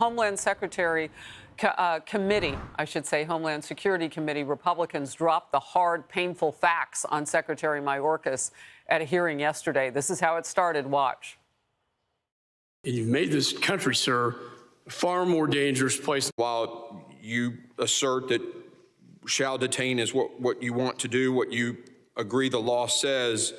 Homeland Secretary Committee, I should say, Homeland Security Committee, Republicans dropped the hard, painful facts on Secretary Mayorkas at a hearing yesterday. This is how it started. Watch. And you've made this country, sir, a far more dangerous place. While you assert that shall detain is what you want to do, what you agree the law says,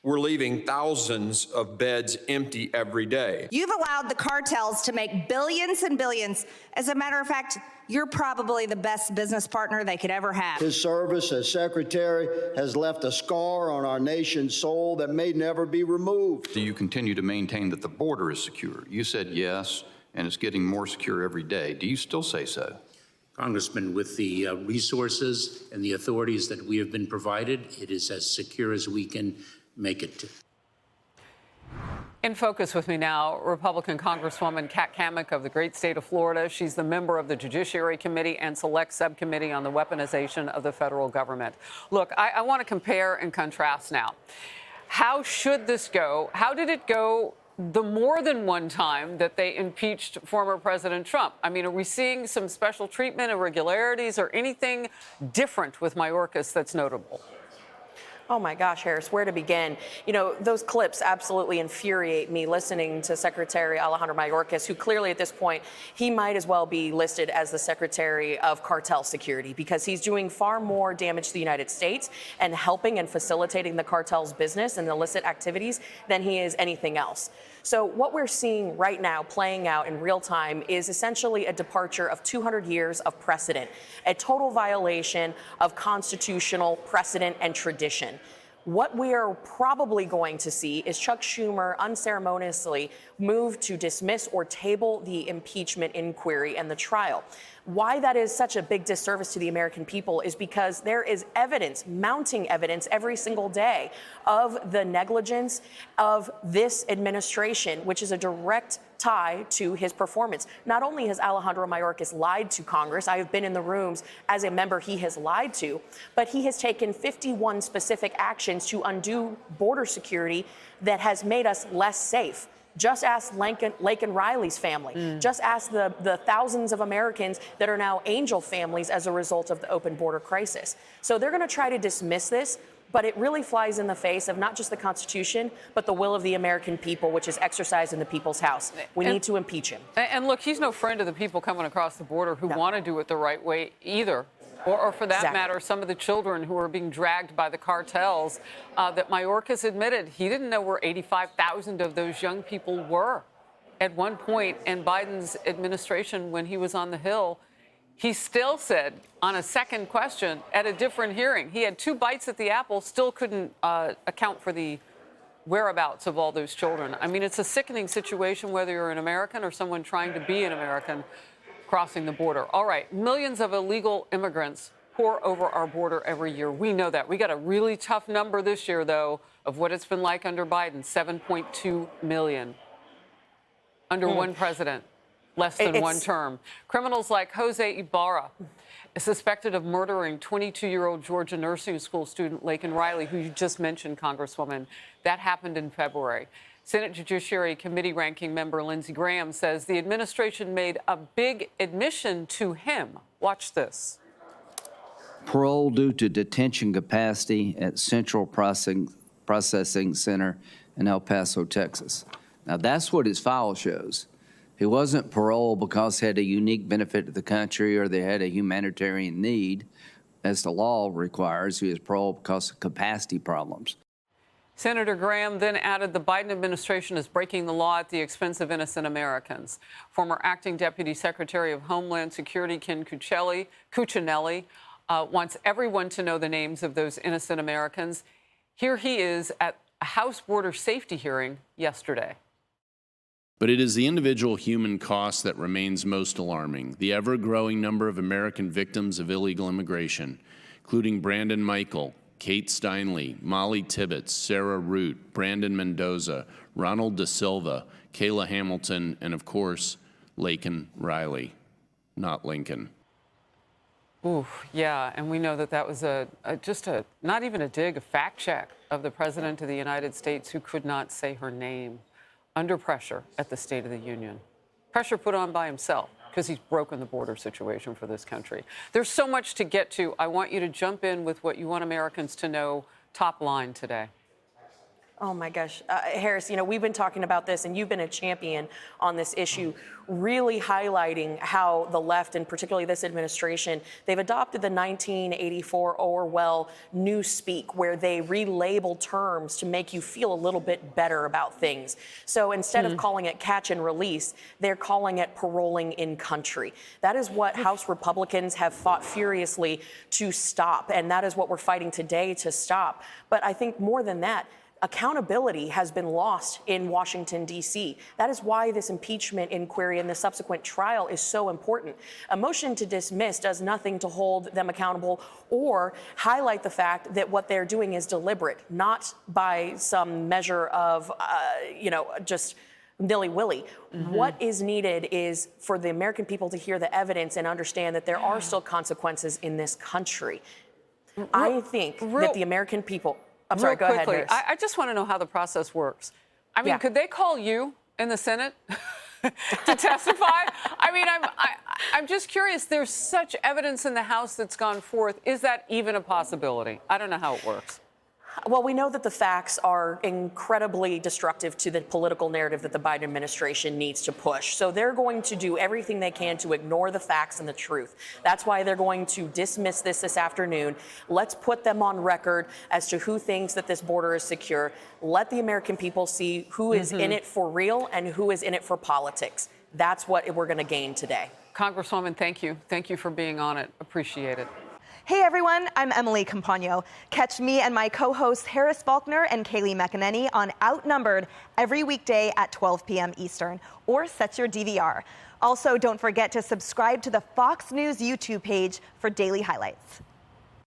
we're leaving thousands of beds empty every day. You've allowed the cartels to make billions and billions. As a matter of fact, you're probably the best business partner they could ever have. His service as secretary has left a scar on our nation's soul that may never be removed. Do you continue to maintain that the border is secure? You said yes, and it's getting more secure every day. Do you still say so? Congressman, with the resources and the authorities that we have been provided, it is as secure as we can make it. In focus with me now, Republican Congresswoman Cammack of the great state of Florida. She's the member of the Judiciary Committee and Select Subcommittee on the Weaponization of the Federal Government. Look, I want to compare and contrast now. How should this go? How did it go the more than one time that they impeached former President Trump? I mean, are we seeing some special treatment, irregularities, or anything different with Mayorkas that's notable? Oh my gosh, Harris, where to begin? You know, those clips absolutely infuriate me listening to Secretary Alejandro Mayorkas, who clearly at this point, he might as well be listed as the Secretary of Cartel Security because he's doing far more damage to the United States and helping and facilitating the cartel's business and illicit activities than he is anything else. So what we're seeing right now playing out in real time is essentially a departure of 200 years of precedent, a total violation of constitutional precedent and tradition. What we are probably going to see is Chuck Schumer unceremoniously move to dismiss or table the impeachment inquiry and the trial. Why that is such a big disservice to the American people is because there is evidence, mounting evidence every single day of the negligence of this administration, which is a direct tie to his performance. Not only has Alejandro Mayorkas lied to Congress, I have been in the rooms as a member he has lied to, but he has taken 51 specific actions to undo border security that has made us less safe. Just ask Laken Riley's family. Just ask the thousands of Americans that are now angel families as a result of the open border crisis. So they're going to try to dismiss this, but it really flies in the face of not just the Constitution, but the will of the American people, which is exercised in the people's house. We need to impeach him. And look, he's no friend of the people coming across the border who want to do it the right way either. Or for that matter, some of the children who are being dragged by the cartels that Mayorkas admitted he didn't know where 85,000 of those young people were at one point in Biden's administration when he was on the Hill. He still said on a second question at a different hearing, he had two bites at the apple, still couldn't account for the whereabouts of all those children. I mean, it's a sickening situation, whether you're an American or someone trying to be an American crossing the border. All right, millions of illegal immigrants pour over our border every year. We know that. We got a really tough number this year, though, of what it's been like under Biden, 7.2 million. Under one president, less than one term. Criminals like Jose Ibarra is suspected of murdering 22-year-old Georgia nursing school student Laken Riley, who you just mentioned, Congresswoman. That happened in February. Senate Judiciary Committee ranking member Lindsey Graham says the administration made a big admission to him. Watch this. Parole due to detention capacity at Central Processing Center in El Paso, Texas. Now, that's what his file shows. He wasn't paroled because he had a unique benefit to the country or they had a humanitarian need, as the law requires. He was paroled because of capacity problems. Senator Graham then added the Biden administration is breaking the law at the expense of innocent Americans. Former acting Deputy Secretary of Homeland Security Ken Cuccinelli wants everyone to know the names of those innocent Americans. Here he is at a House border safety hearing yesterday. But it is the individual human cost that remains most alarming. The ever-growing number of American victims of illegal immigration, including Brandon Michael, Kate Steinle, Molly Tibbetts, Sarah Root, Brandon Mendoza, Ronald Da Silva, Kayla Hamilton, and of course, Laken Riley, not Lincoln. Ooh, yeah, and we know that that was not even a dig, a fact check of the President of the United States who could not say her name under pressure at the State of the Union. Pressure put on by himself because he's broken the border situation for this country. There's so much to get to. I want you to jump in with what you want Americans to know top line today. Oh my gosh. Harris, we've been talking about this and you've been a champion on this issue, really highlighting how the left, and particularly this administration, they've adopted the 1984 Orwell newspeak, where they relabel terms to make you feel a little bit better about things. So instead of calling it catch and release, they're calling it paroling in country. That is what House Republicans have fought furiously to stop, and that is what we're fighting today to stop. But I think more than that, accountability has been lost in Washington, D.C. That is why this impeachment inquiry and the subsequent trial is so important. A motion to dismiss does nothing to hold them accountable or highlight the fact that what they're doing is deliberate, not by some measure of, just nilly-willy. What is needed is for the American people to hear the evidence and understand that there are still consequences in this country. I think that the American people... I'm sorry, go ahead, Harris. I just want to know how the process works. I mean, could they call you in the Senate to testify? I mean, I'm just curious. There's such evidence in the House that's gone forth. Is that even a possibility? I don't know how it works. Well, we know that the facts are incredibly destructive to the political narrative that the Biden administration needs to push. So they're going to do everything they can to ignore the facts and the truth. That's why they're going to dismiss this afternoon. Let's put them on record as to who thinks that this border is secure. Let the American people see who is in it for real and who is in it for politics. That's what we're going to gain today. Congresswoman, thank you. Thank you for being on it. Appreciate it. Hey everyone, I'm Emily Campagno. Catch me and my co-hosts Harris Faulkner and Kaylee McEnany on Outnumbered every weekday at 12 p.m. Eastern, or set your DVR. Also, don't forget to subscribe to the Fox News YouTube page for daily highlights.